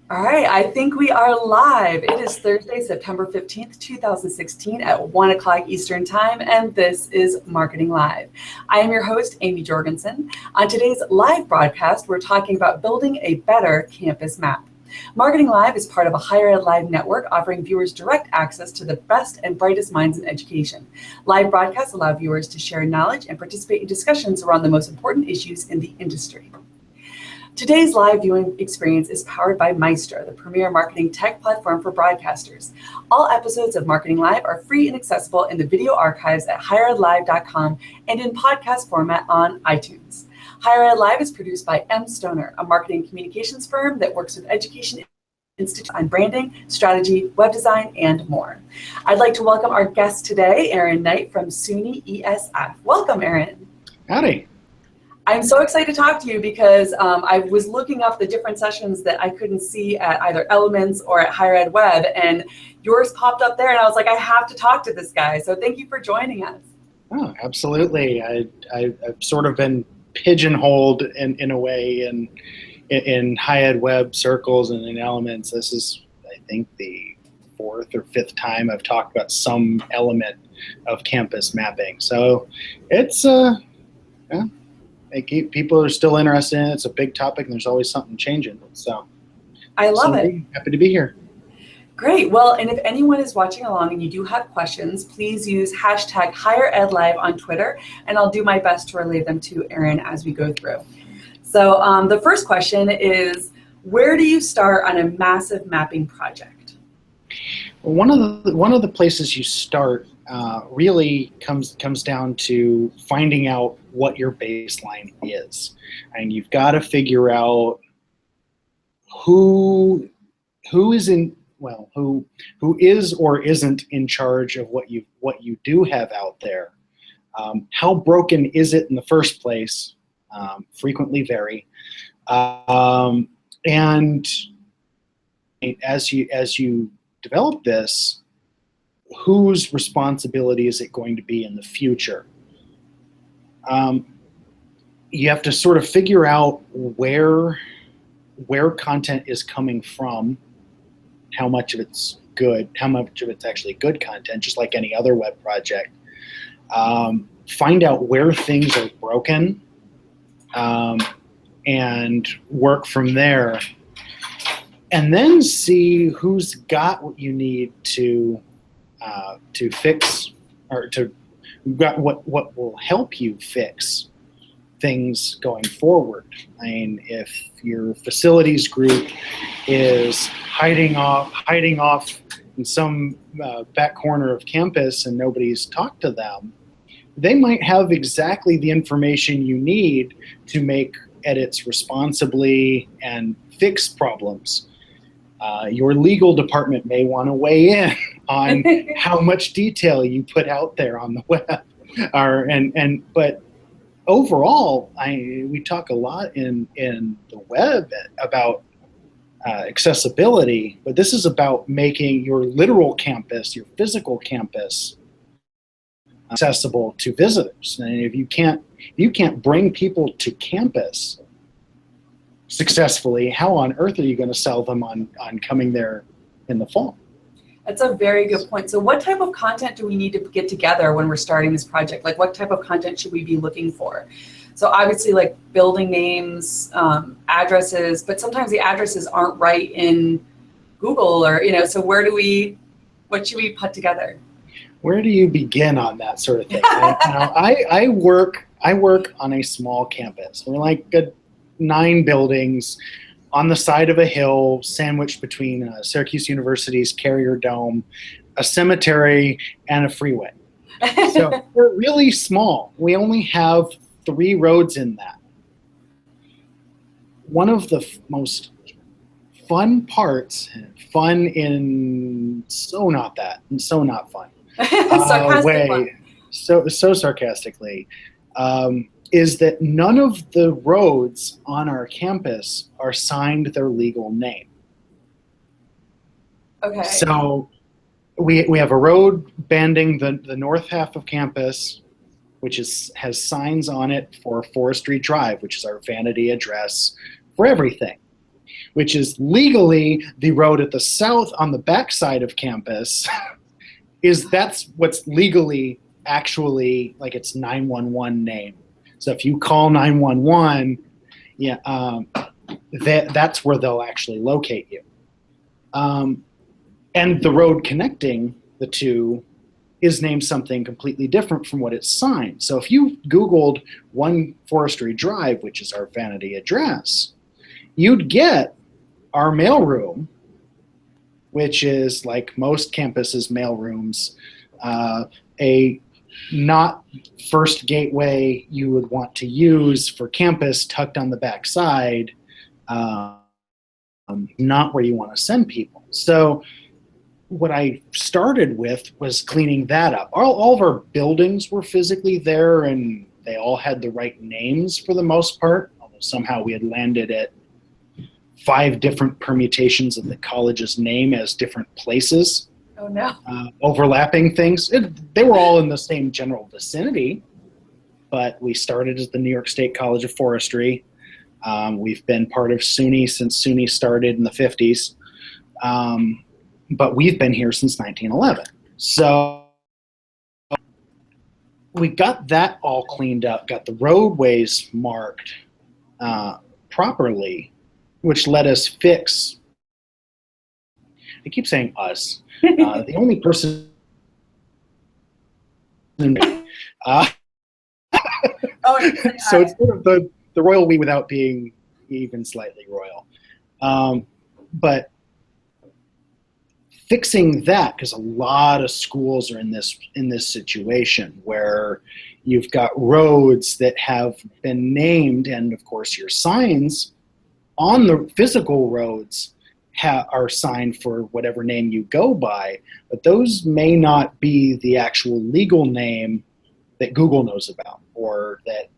All right, I think we are live. It is Thursday, September 15th, 2016 at 1 o'clock Eastern Time, and this is Marketing Live. I am your host, Amy Jorgensen. On today's live broadcast, we're talking about building a better campus map. Marketing Live is part of a Higher Ed Live network offering viewers direct access to the best and brightest minds in education. Live broadcasts allow viewers to share knowledge and participate in discussions around the most important issues in the industry. Today's live viewing experience is powered by Maestro, the premier marketing tech platform for broadcasters. All episodes of Marketing Live are free and accessible in the video archives at higheredlive.com and in podcast format on iTunes. Higher Ed Live is produced by M. Stoner, a marketing communications firm that works with education institutes on branding, strategy, web design, and more. I'd like to welcome our guest today, Aaron Knight from SUNY ESF. Welcome, Aaron. Howdy. I'm so excited to talk to you because I was looking up the different sessions that I couldn't see at either Elements or at Higher Ed Web, and yours popped up there, and I was like, I have to talk to this guy. So thank you for joining us. Oh, absolutely. I've sort of been pigeonholed in a way in Higher Ed Web circles and in Elements. This is, I think, the fourth or fifth time I've talked about some element of campus mapping. So it's, yeah. People are still interested in it. It's a big topic, and there's always something changing. So I love it. Happy to be here. Great. Well, and if anyone is watching along and you do have questions, please use hashtag HigherEdLive on Twitter, and I'll do my best to relay them to Aaron as we go through. So the first question is, where do you start on a massive mapping project? Well, one of the places you start really comes down to finding out what your baseline is, and you've got to figure out who is or isn't in charge of what you do have out there. How broken is it in the first place? Frequently vary, and as you develop this, whose responsibility is it going to be in the future? You have to sort of figure out where content is coming from, how much of it's good, how much of it's actually good content, just like any other web project. Find out where things are broken, and work from there. And then see who's got what you need to fix, or what will help you fix things going forward. I mean, if your facilities group is hiding off in some back corner of campus and nobody's talked to them, they might have exactly the information you need to make edits responsibly and fix problems. Your legal department may want to weigh in on how much detail you put out there on the web, but overall, we talk a lot in the web about accessibility, but this is about making your literal campus, your physical campus, accessible to visitors. And if you can't bring people to campus successfully, how on earth are you going to sell them on coming there in the fall? That's a very good point. So what type of content do we need to get together when we're starting this project? Like, what type of content should we be looking for? So obviously, like building names, addresses, but sometimes the addresses aren't right in Google, or, so what should we put together? Where do you begin on that sort of thing? I work on a small campus. We're like 9 buildings on the side of a hill, sandwiched between Syracuse University's Carrier Dome, a cemetery, and a freeway. So we're really small. We only have 3 roads in that. One of the most fun parts, fun in so not that, and so not fun, way, so sarcastically, is that none of the roads on our campus are signed their legal name. Okay. So we have a road banding the north half of campus, which has signs on it for Forestry Drive, which is our vanity address for everything. which is legally the road at the south on the backside of campus, that's what's legally actually like its 911 name. So if you call 911, that's where they'll actually locate you. And the road connecting the two is named something completely different from what it's signed. So if you Googled 1 Forestry Drive, which is our vanity address, you'd get our mailroom, which is like most campuses' mailrooms, a not first gateway you would want to use for campus tucked on the back side, not where you want to send people. So what I started with was cleaning that up. All of our buildings were physically there, and they all had the right names for the most part, although somehow we had landed at 5 different permutations of the college's name as different places. Oh, no. Overlapping things. They were all in the same general vicinity, but we started as the New York State College of Forestry. We've been part of SUNY since SUNY started in the 50s. But we've been here since 1911. So we got that all cleaned up, got the roadways marked properly, which let us fix, I keep saying us, the only person so it's sort of the royal we without being even slightly royal. But fixing that, because a lot of schools are in this situation where you've got roads that have been named, and of course your signs on the physical roads are signed for whatever name you go by, but those may not be the actual legal name that Google knows about, or that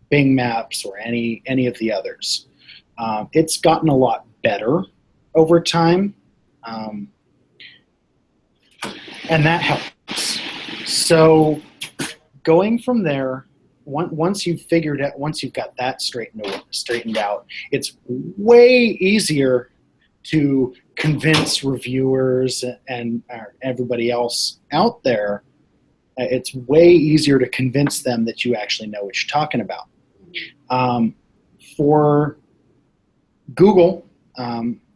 Bing Maps, or any of the others. It's gotten a lot better over time. And that helps. So going from there, once you've got that straightened out, it's way easier to convince reviewers and everybody else out there. It's way easier to convince them that you actually know what you're talking about. For Google,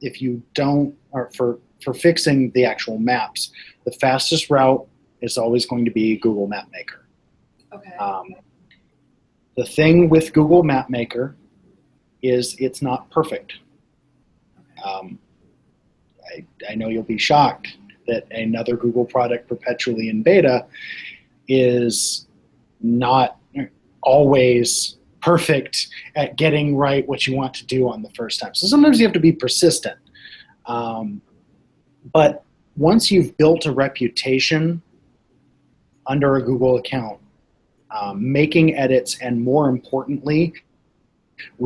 if you don't, or for fixing the actual maps, the fastest route is always going to be Google Map Maker. Okay. The thing with Google Map Maker is it's not perfect. Okay. I know you'll be shocked that another Google product perpetually in beta is not always perfect at getting right what you want to do on the first time. So sometimes you have to be persistent. But once you've built a reputation under a Google account, making edits, and more importantly,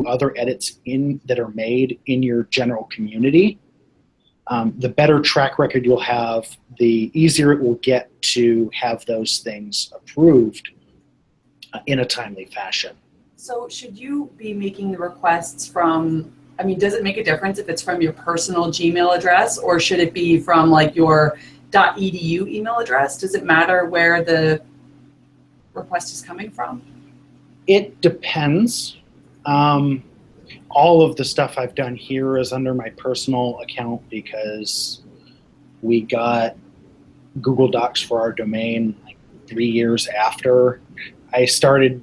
other edits that are made in your general community, the better track record you'll have, the easier it will get to have those things approved in a timely fashion. So should you be making the requests from, does it make a difference if it's from your personal Gmail address, or should it be from like your .edu email address? Does it matter where the request is coming from? It depends. All of the stuff I've done here is under my personal account because we got Google Docs for our domain like 3 years after I started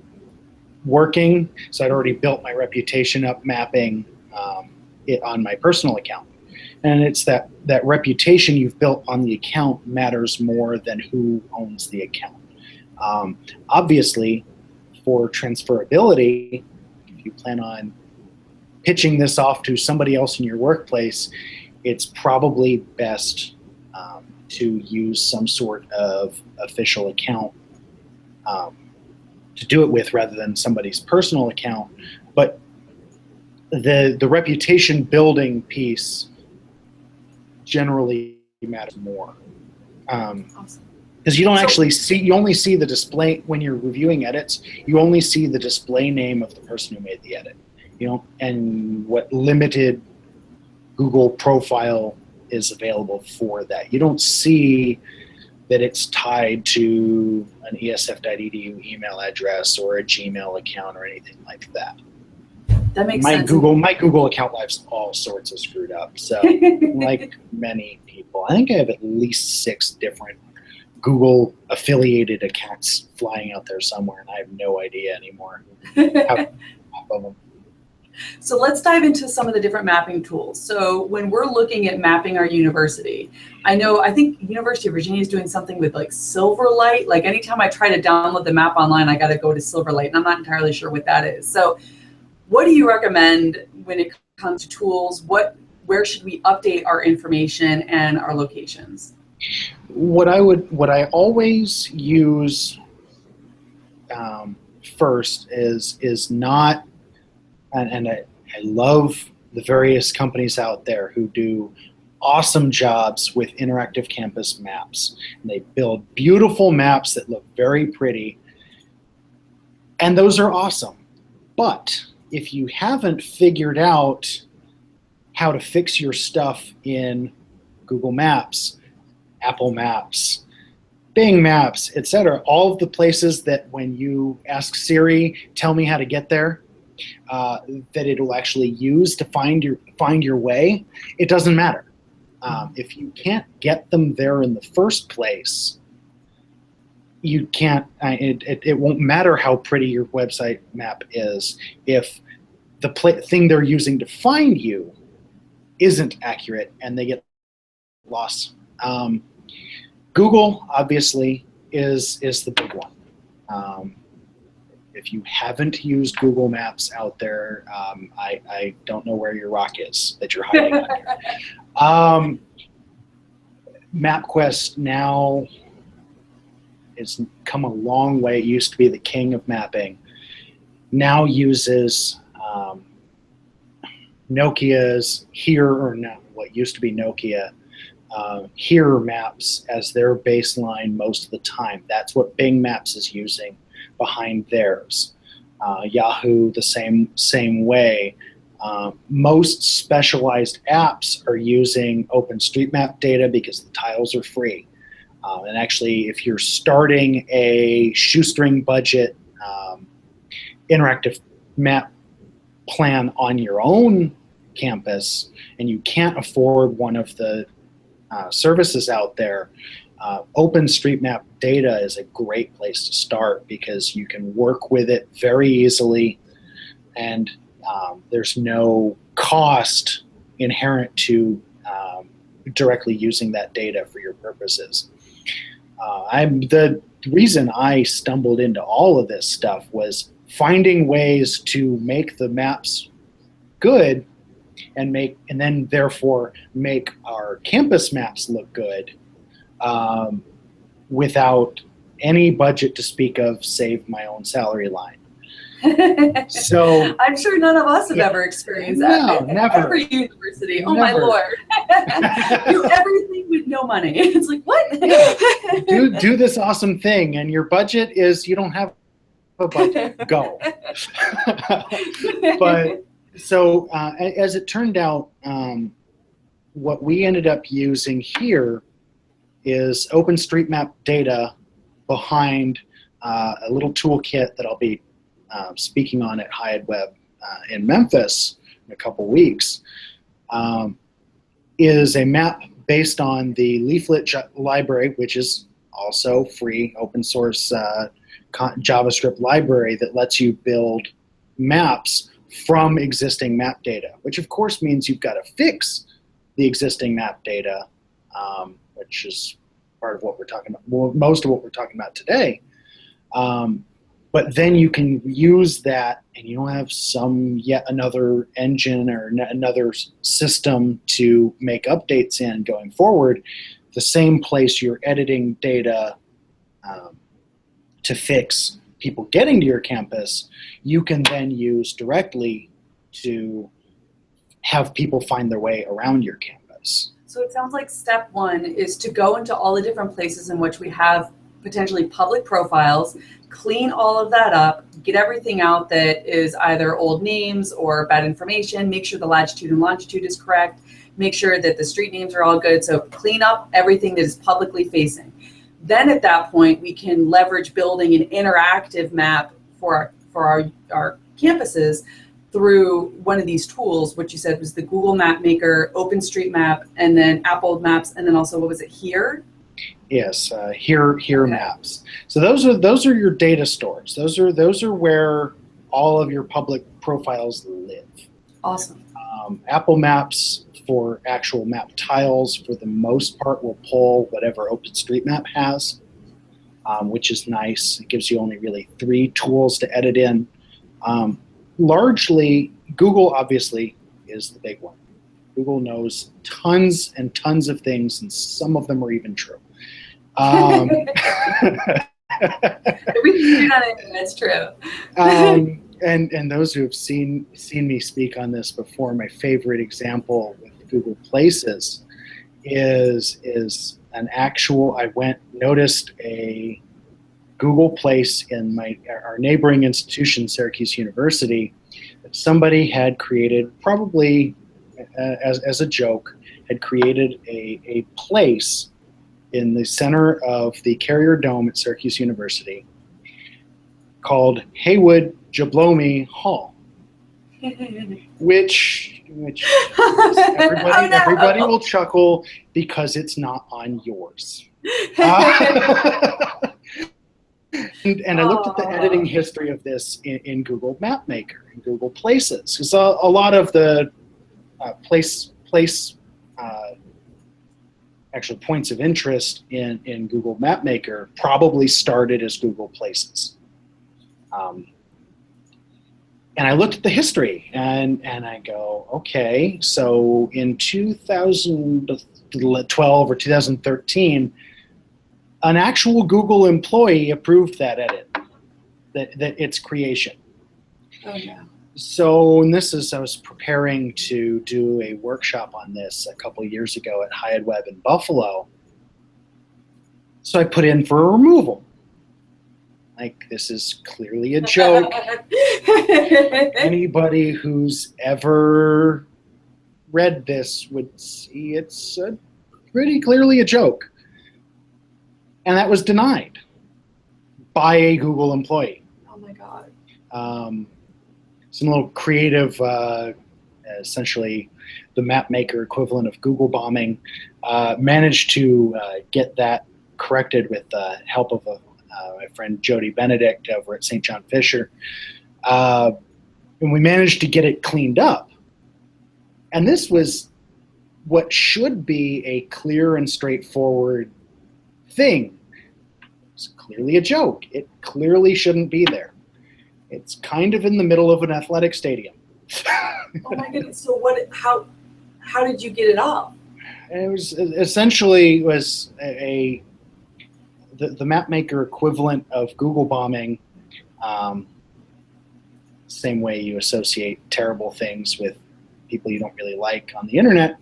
working. So I'd already built my reputation up mapping it on my personal account. And it's that reputation you've built on the account matters more than who owns the account. Obviously, for transferability, if you plan on pitching this off to somebody else in your workplace, it's probably best to use some sort of official account to do it with rather than somebody's personal account. But the reputation building piece generally matters more. Awesome. Because you don't actually see, you only see the display, when you're reviewing edits, you only see the display name of the person who made the edit. And what limited Google profile is available for that. You don't see that it's tied to an esf.edu email address or a Gmail account or anything like that. That makes my sense. My Google account life's all sorts of screwed up. So like many people, I think I have at least 6 different Google affiliated accounts flying out there somewhere, and I have no idea anymore how to map of them. So let's dive into some of the different mapping tools. So when we're looking at mapping our university, I think University of Virginia is doing something with like Silverlight. Like anytime I try to download the map online, I got to go to Silverlight, and I'm not entirely sure what that is. So what do you recommend when it comes to tools? Where should we update our information and our locations? What I always use first is not, and I love the various companies out there who do awesome jobs with interactive campus maps. And they build beautiful maps that look very pretty, and those are awesome. But if you haven't figured out how to fix your stuff in Google Maps, Apple Maps, Bing Maps, etc., all of the places that when you ask Siri, tell me how to get there, that it'll actually use to find your way, it doesn't matter. If you can't get them there in the first place, you can't. It won't matter how pretty your website map is if the thing they're using to find you isn't accurate and they get lost. Google obviously is the big one. If you haven't used Google Maps out there, I don't know where your rock is that you're hiding under. MapQuest now has come a long way. It used to be the king of mapping. Now uses Nokia's what used to be Nokia, Here maps as their baseline most of the time. That's what Bing Maps is using behind theirs. Yahoo the same way. Most specialized apps are using OpenStreetMap data because the tiles are free. And actually, if you're starting a shoestring budget interactive map plan on your own campus and you can't afford one of the services out there, OpenStreetMap data is a great place to start because you can work with it very easily, and there's no cost inherent to directly using that data for your purposes. The reason I stumbled into all of this stuff was finding ways to make the maps good and then therefore make our campus maps look good without any budget to speak of, save my own salary line. So I'm sure none of us have ever experienced that. No, never. Every university. Oh Never. my Lord. Do everything with no money. It's like, what? do this awesome thing, and your budget is, you don't have a budget. Go. But so as it turned out, what we ended up using here is OpenStreetMap data behind a little toolkit that I'll be speaking on at Hyatt Web in Memphis in a couple weeks, is a map based on the Leaflet library, which is also free open source JavaScript library that lets you build maps from existing map data, which of course means you've got to fix the existing map data, which is part of what we're talking about, well, most of what we're talking about today. But then you can use that, and you don't have yet another engine or another system to make updates in going forward. The same place you're editing data to fix people getting to your campus, you can then use directly to have people find their way around your campus. So it sounds like step one is to go into all the different places in which we have potentially public profiles, clean all of that up, get everything out that is either old names or bad information, make sure the latitude and longitude is correct, make sure that the street names are all good. So clean up everything that is publicly facing. Then at that point, we can leverage building an interactive map for our campuses through one of these tools, which you said was the Google Map Maker, OpenStreetMap, and then Apple Maps, and then also, what was it, Here? Yes, here Maps. So those are your data stores. Those are where all of your public profiles live. Awesome. Apple Maps for actual map tiles, for the most part, will pull whatever OpenStreetMap has, which is nice. It gives you only really 3 tools to edit in. Largely, Google obviously is the big one. Google knows tons and tons of things, and some of them are even true. We can do on it. That's true. And those who have seen me speak on this before, my favorite example with Google Places is an actual. I noticed a Google Place in our neighboring institution, Syracuse University, that somebody had created, probably as a joke, had created a place in the center of the Carrier Dome at Syracuse University called Haywood Jablomi Hall, which everybody will chuckle because it's not on yours. And I looked at the editing history of this in Google Map Maker and Google Places, because a lot of the place actual points of interest in Google Map Maker probably started as Google Places. And I looked at the history and I go, okay, so in 2012 or 2013, an actual Google employee approved that edit, that its creation. Oh, yeah. So, and I was preparing to do a workshop on this a couple of years ago at Hyatt Webb in Buffalo. So I put in for a removal. Like, this is clearly a joke. Anybody who's ever read this would see it's pretty clearly a joke. And that was denied by a Google employee. Oh my God. Some little creative, essentially the map maker equivalent of Google bombing, managed to get that corrected with the help of my friend Jody Benedict over at St. John Fisher. And we managed to get it cleaned up. And this was what should be a clear and straightforward thing. It's clearly a joke. It clearly shouldn't be there. It's kind of in the middle of an athletic stadium. Oh my goodness! So how did you get it off? It was essentially the map maker equivalent of Google bombing. Same way you associate terrible things with people you don't really like on the internet.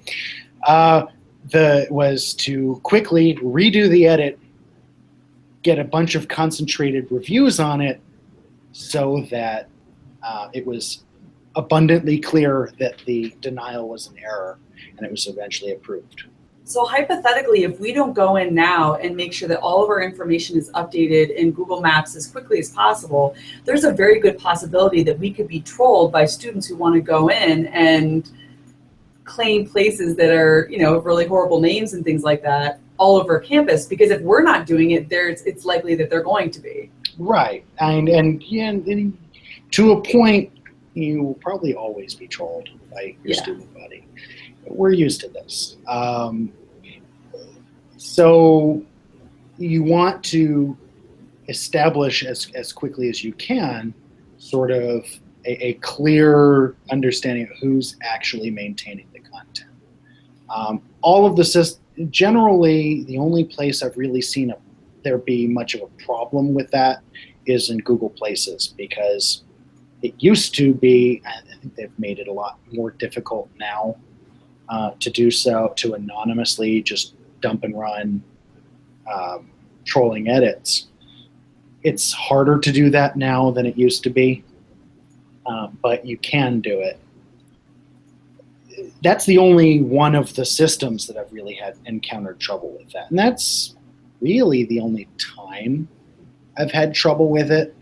Was to quickly redo the edit, get a bunch of concentrated reviews on it, so that it was abundantly clear that the denial was an error, and it was eventually approved. So hypothetically, if we don't go in now and make sure that all of our information is updated in Google Maps as quickly as possible, there's a very good possibility that we could be trolled by students who want to go in and claim places that are, really horrible names and things like that all over campus. Because if we're not doing it, it's likely that they're going to be. Right, and to a point, you will probably always be trolled by your student body. We're used to this. So you want to establish as quickly as you can sort of a clear understanding of who's actually maintaining the content. All of the generally, the only place I've really seen there be much of a problem with that is in Google Places, because it used to be, I think they've made it a lot more difficult now to do so, to anonymously just dump and run trolling edits. It's harder to do that now than it used to be, but you can do it. that's the only one of the systems that I've really had encountered trouble with that. And that's really the only time I've had trouble with it.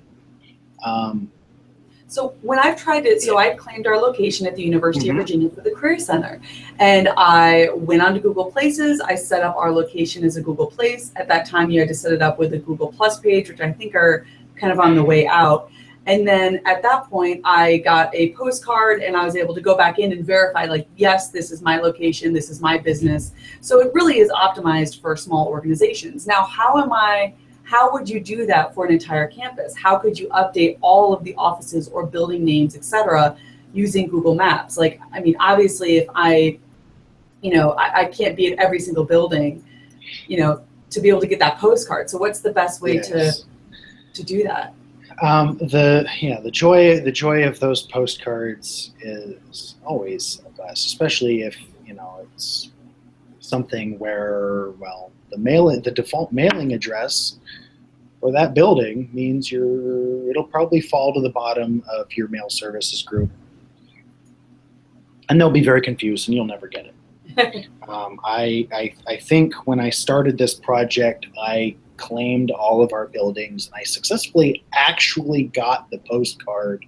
So when I've tried it, so I claimed our location at the University of Virginia for the Career Center. And I went onto Google Places. I set up our location as a Google Place. At that time, you had to set it up with a Google Plus page, which I think are kind of on the way out. And then at that point, I got a postcard and I was able to go back in and verify, like, yes, this is my location, this is my business. So it really is optimized for small organizations. Now, how would you do that for an entire campus? How could you update all of the offices or building names, et cetera, using Google Maps? Like, I mean, obviously, if I can't be at every single building, to be able to get that postcard. So what's the best way to do that? The joy of those postcards is always a blast, especially if it's something where, well, the default mailing address for that building means it'll probably fall to the bottom of your mail services group, and they'll be very confused, and you'll never get it. I think when I started this project, I claimed all of our buildings, and I successfully actually got the postcard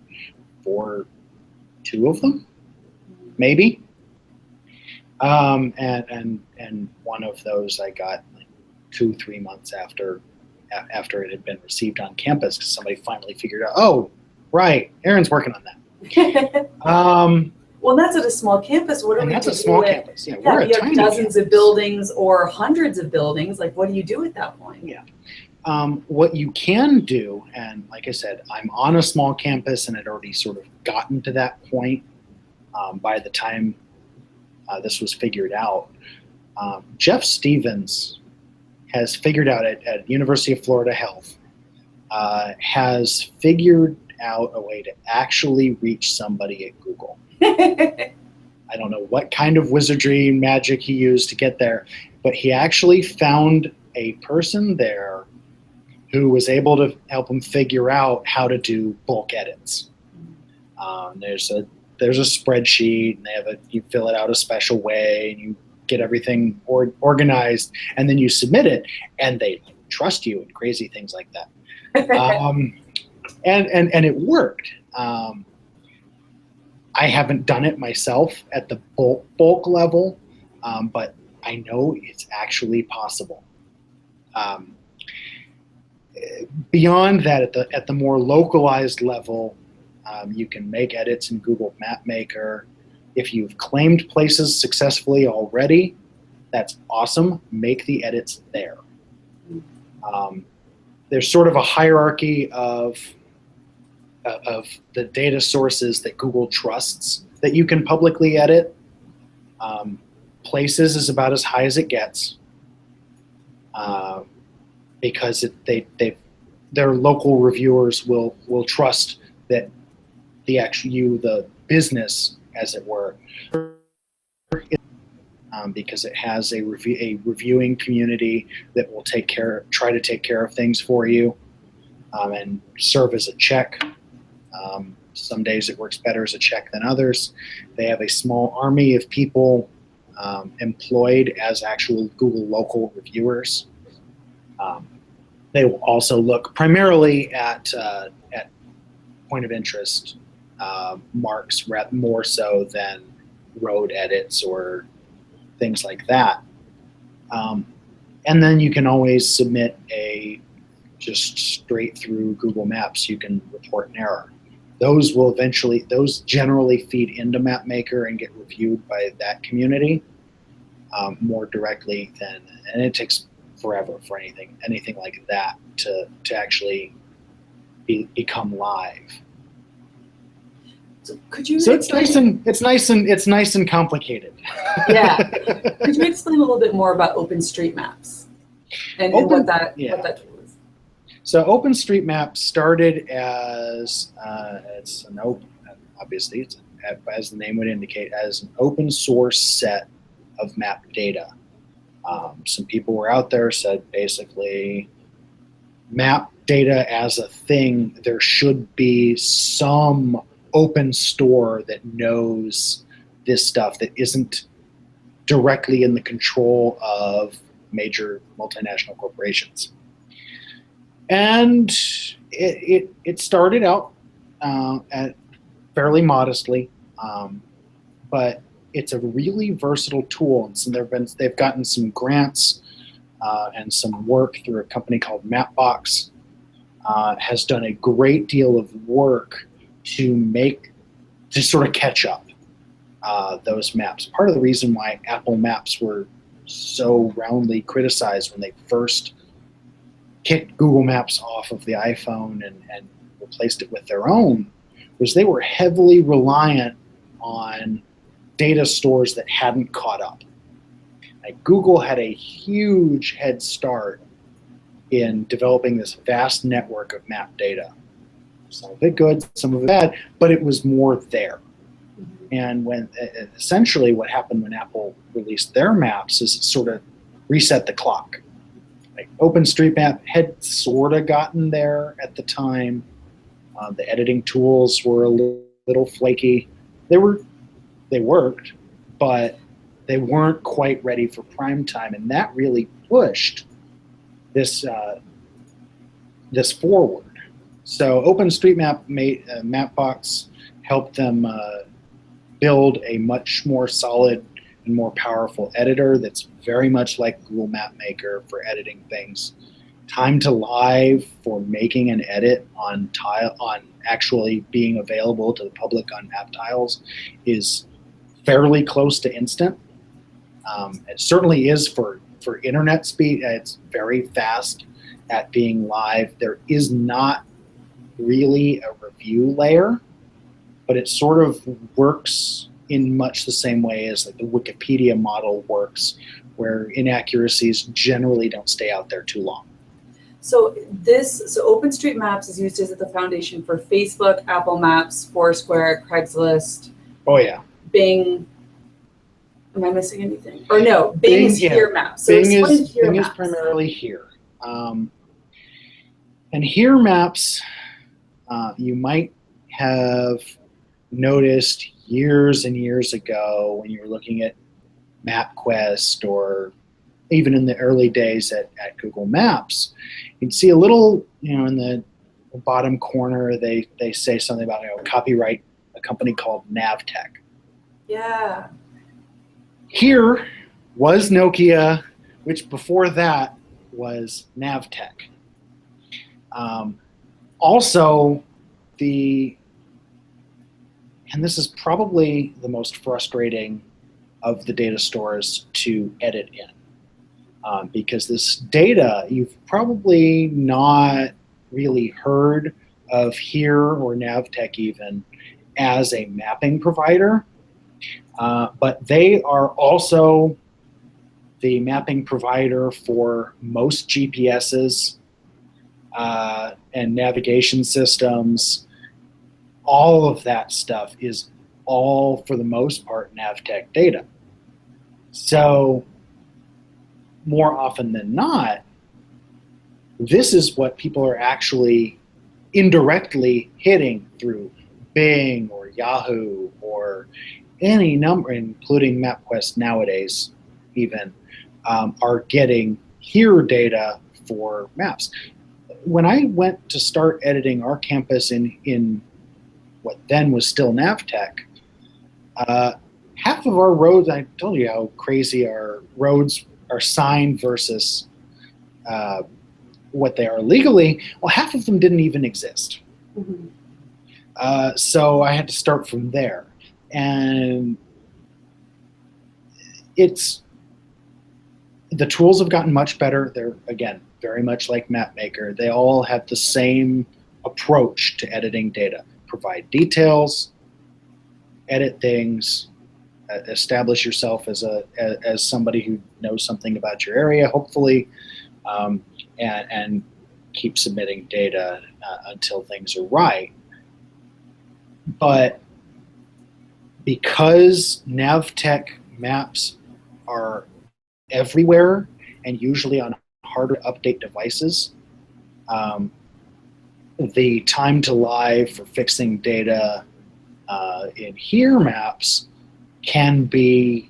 for 2 of them, maybe. And one of those I got like 2-3 months after it had been received on campus, because somebody finally figured out, oh, right, Aaron's working on that. Well, that's at a small campus. What are we? That's a small campus. Yeah, we're a you have tiny dozens campus. of buildings or hundreds of buildings. Like, what do you do at that point? Yeah. What you can do, and like I said, I'm on a small campus and had already sort of gotten to that point by the time this was figured out. Jeff Stevens has figured out at University of Florida Health, has figured out a way to actually reach somebody at Google. I don't know what kind of wizardry magic he used to get there, but he actually found a person there who was able to help him figure out how to do bulk edits. There's a spreadsheet, and you fill it out a special way, and you get everything organized, and then you submit it, and they trust you and crazy things like that. And it worked. I haven't done it myself at the bulk level, but I know it's actually possible. Beyond that, at the more localized level, you can make edits in Google Map Maker. If you've claimed places successfully already, that's awesome. Make the edits there. There's sort of a hierarchy of the data sources that Google trusts that you can publicly edit. Places is about as high as it gets, because their local reviewers will trust that the business, as it were, because it has a reviewing community that will try to take care of things for you, and serve as a check. Some days it works better as a check than others. They have a small army of people employed as actual Google local reviewers. They will also look primarily at point of interest marks, more so than road edits or things like that. And then you can always submit just straight through Google Maps. You can report an error. Those generally feed into MapMaker and get reviewed by that community more directly and it takes forever for anything like that to actually become live. So could you? So it's nice and complicated. Yeah. Could you explain a little bit more about OpenStreetMaps and what that tool is? So OpenStreetMap started as as the name would indicate, as an open source set of map data. Some people were out there said basically, map data as a thing, there should be some open store that knows this stuff that isn't directly in the control of major multinational corporations. And it started out at fairly modestly, but it's a really versatile tool. And so they've gotten some grants and some work through a company called Mapbox. Has done a great deal of work to sort of catch up those maps. Part of the reason why Apple Maps were so roundly criticized when they first kicked Google Maps off of the iPhone and replaced it with their own was they were heavily reliant on data stores that hadn't caught up. Like Google had a huge head start in developing this vast network of map data. Some of it good, some of it bad, but it was more there. And when essentially what happened when Apple released their maps is it sort of reset the clock. Like OpenStreetMap had sort of gotten there at the time. The editing tools were a little flaky. They worked, but they weren't quite ready for prime time, and that really pushed this forward. So OpenStreetMap Mapbox helped them build a much more solid and more powerful editor that's very much like Google Map Maker for editing things. Time to live for making an edit on actually being available to the public on map tiles is fairly close to instant. It certainly is for internet speed. It's very fast at being live. There is not really a review layer, but it sort of works in much the same way as like the Wikipedia model works, where inaccuracies generally don't stay out there too long. So OpenStreetMaps is used as the foundation for Facebook, Apple Maps, Foursquare, Craigslist. Oh yeah. Bing. Am I missing anything? Or no, Bing is Here Maps. So Bing is primarily here. And Here Maps, you might have noticed years and years ago when you were looking at MapQuest or even in the early days at Google Maps, you'd see a little, in the bottom corner, they say something about copyright a company called Navtech. Yeah. Here was Nokia, which before that was Navtech. Also, and this is probably the most frustrating of the data stores to edit in. Because this data, you've probably not really heard of Here or Navtech even as a mapping provider, but they are also the mapping provider for most GPSs and navigation systems. All of that stuff is all, for the most part, Navtech data. So more often than not, this is what people are actually indirectly hitting through Bing or Yahoo or any number, including MapQuest nowadays even, are getting Here data for maps. When I went to start editing our campus in what then was still Navtech, half of our roads, I told you how crazy our roads are signed versus what they are legally, well, half of them didn't even exist. Mm-hmm. So I had to start from there. And the tools have gotten much better. They're, again, very much like MapMaker. They all have the same approach to editing data. Provide details, edit things, establish yourself as somebody who knows something about your area, hopefully, and keep submitting data until things are right. But because Navtech maps are everywhere and usually on harder to update devices, the time to live for fixing data in Here Maps can be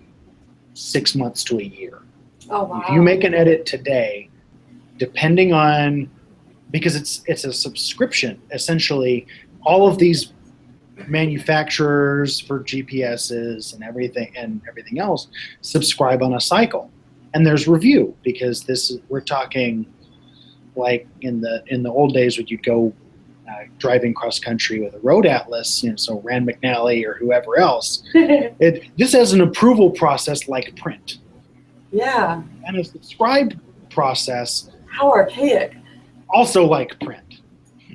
6 months to a year. Oh, wow. If you make an edit today, depending on, because it's a subscription, essentially, all of these manufacturers for GPSs and everything else subscribe on a cycle, and there's review, because we're talking like in the old days when you'd go driving cross country with a road atlas, so Rand McNally or whoever else. This has an approval process like print. Yeah. And a subscribe process. How archaic. Also like print.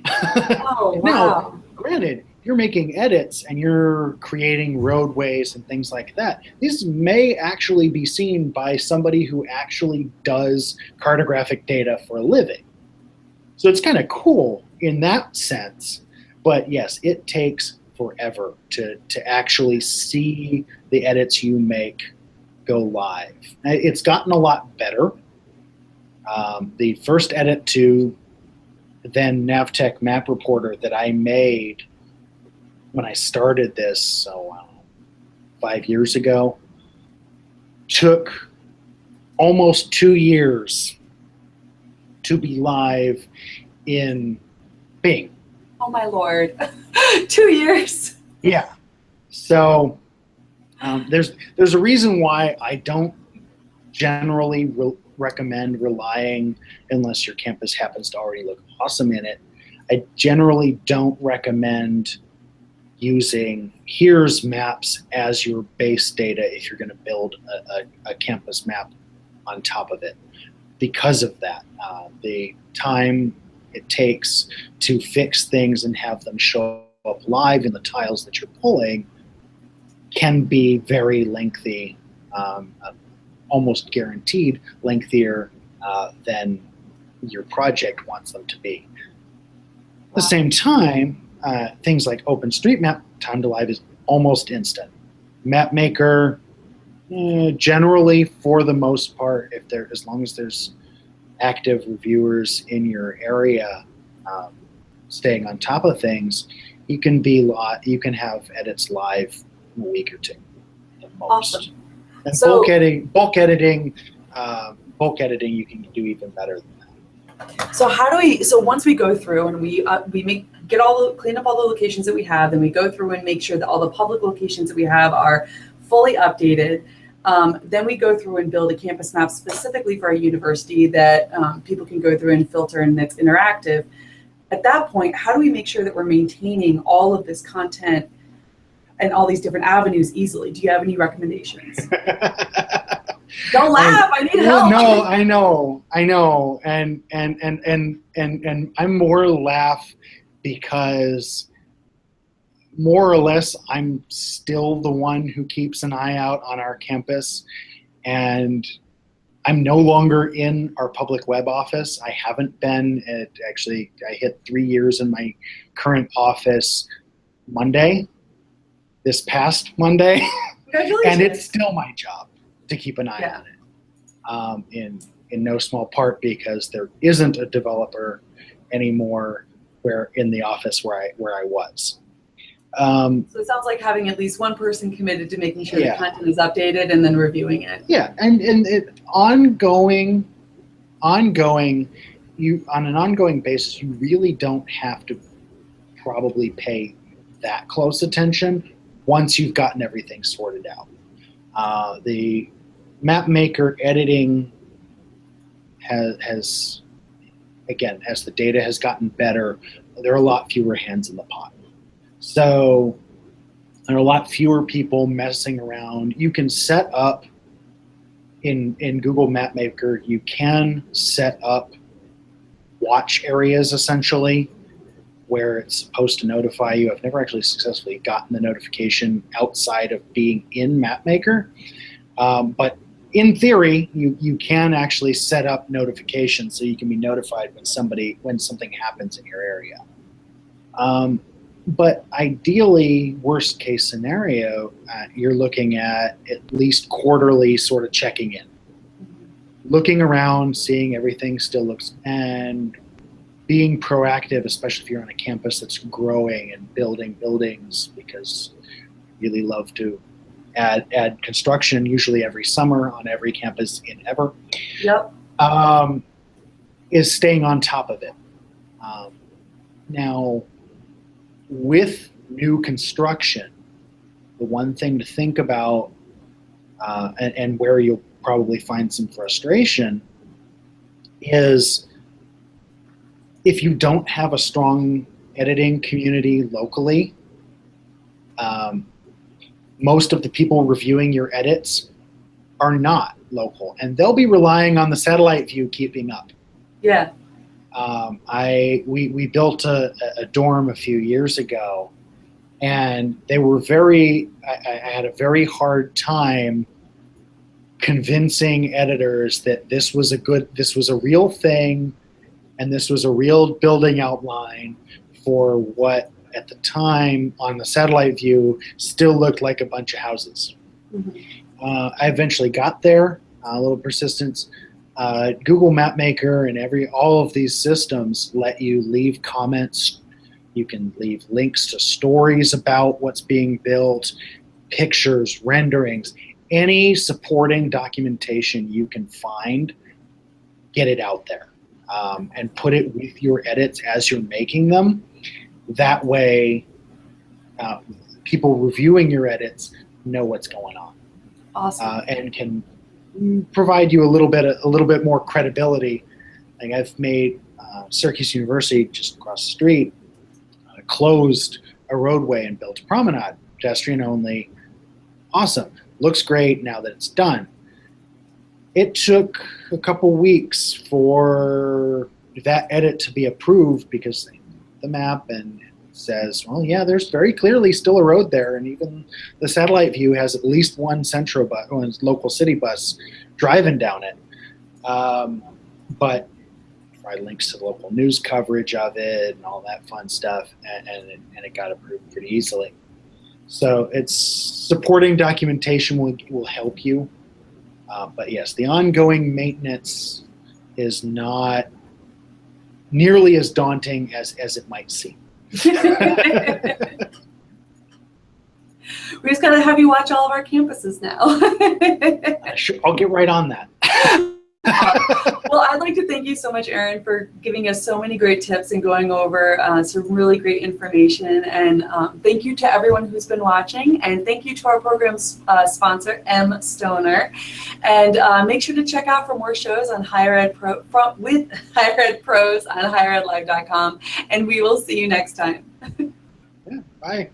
Oh, wow. Now, granted, you're making edits and you're creating roadways and things like that. These may actually be seen by somebody who actually does cartographic data for a living. So it's kind of cool in that sense. But yes, it takes forever to actually see the edits you make go live. It's gotten a lot better. The first edit to then Navtech Map Reporter that I made when I started this, 5 years ago, took almost 2 years to be live in Bing. Oh my Lord. 2 years. Yeah. So there's a reason why I don't generally recommend relying, unless your campus happens to already look awesome in it. I generally don't recommend using here's maps as your base data if you're going to build a campus map on top of it. Because of that, the time it takes to fix things and have them show up live in the tiles that you're pulling can be very lengthy, almost guaranteed lengthier than your project wants them to be. At the same time, things like OpenStreetMap, time to live is almost instant. MapMaker, generally, for the most part, as long as there's active reviewers in your area, staying on top of things, you can have edits live in a week or two at most. Awesome. And So, bulk editing, you can do even better than that. So once we go through and we clean up all the locations that we have, then we go through and make sure that all the public locations that we have are fully updated. Then we go through and build a campus map specifically for our university that people can go through and filter, and that's interactive. At that point, how do we make sure that we're maintaining all of this content and all these different avenues easily? Do you have any recommendations? Don't laugh. I need help. No, I know, and I'm more laugh because more or less I'm still the one who keeps an eye out on our campus, and I'm no longer in our public web office. I haven't been. I hit 3 years in my current office this past Monday. Congratulations. And it's still my job to keep an eye on it, in no small part because there isn't a developer anymore in the office where I was. So it sounds like having at least one person committed to making sure the content is updated and then reviewing it. Yeah, and it ongoing. You on an ongoing basis, you really don't have to probably pay that close attention once you've gotten everything sorted out. The MapMaker editing has again, as the data has gotten better, there are a lot fewer hands in the pot. So there are a lot fewer people messing around. You can set up in Google MapMaker, you can set up watch areas essentially where it's supposed to notify you. I've never actually successfully gotten the notification outside of being in MapMaker. But in theory, you can actually set up notifications so you can be notified when something happens in your area. But ideally, worst case scenario, you're looking at least quarterly sort of checking in. Looking around, seeing everything still looks, and being proactive, especially if you're on a campus that's growing and building buildings, because you really love to add construction, usually every summer on every campus in ever. Yep. Is staying on top of it. Now, with new construction, the one thing to think about, and where you'll probably find some frustration, is if you don't have a strong editing community locally, most of the people reviewing your edits are not local, and they'll be relying on the satellite view keeping up. Yeah. We built a dorm a few years ago, and they were I had a very hard time convincing editors that this was a real thing, and this was a real building outline for what at the time on the satellite view still looked like a bunch of houses. Mm-hmm. I eventually got there, a little persistence. Google Mapmaker and all of these systems let you leave comments. You can leave links to stories about what's being built, pictures, renderings, any supporting documentation you can find, get it out there, and put it with your edits as you're making them. That way, people reviewing your edits know what's going on. Awesome. And can provide you a little bit more credibility. Like I've made Syracuse University just across the street closed a roadway and built a promenade, pedestrian only. Awesome, looks great now that it's done. It took a couple weeks for that edit to be approved because the map and it says, well, yeah, there's very clearly still a road there, and even the satellite view has at least one Centro bus, one local city bus driving down it. But provide links to the local news coverage of it and all that fun stuff, and it got approved pretty easily. So it's supporting documentation will help you. But yes, the ongoing maintenance is not nearly as daunting as it might seem. We just got to have you watch all of our campuses now. I'll get right on that. Well, I'd like to thank you so much, Aaron, for giving us so many great tips and going over some really great information. And thank you to everyone who's been watching. And thank you to our program's sponsor, M. Stoner. And make sure to check out for more shows on Higher Ed with Higher Ed Pros on higheredlive.com. And we will see you next time. Yeah, bye.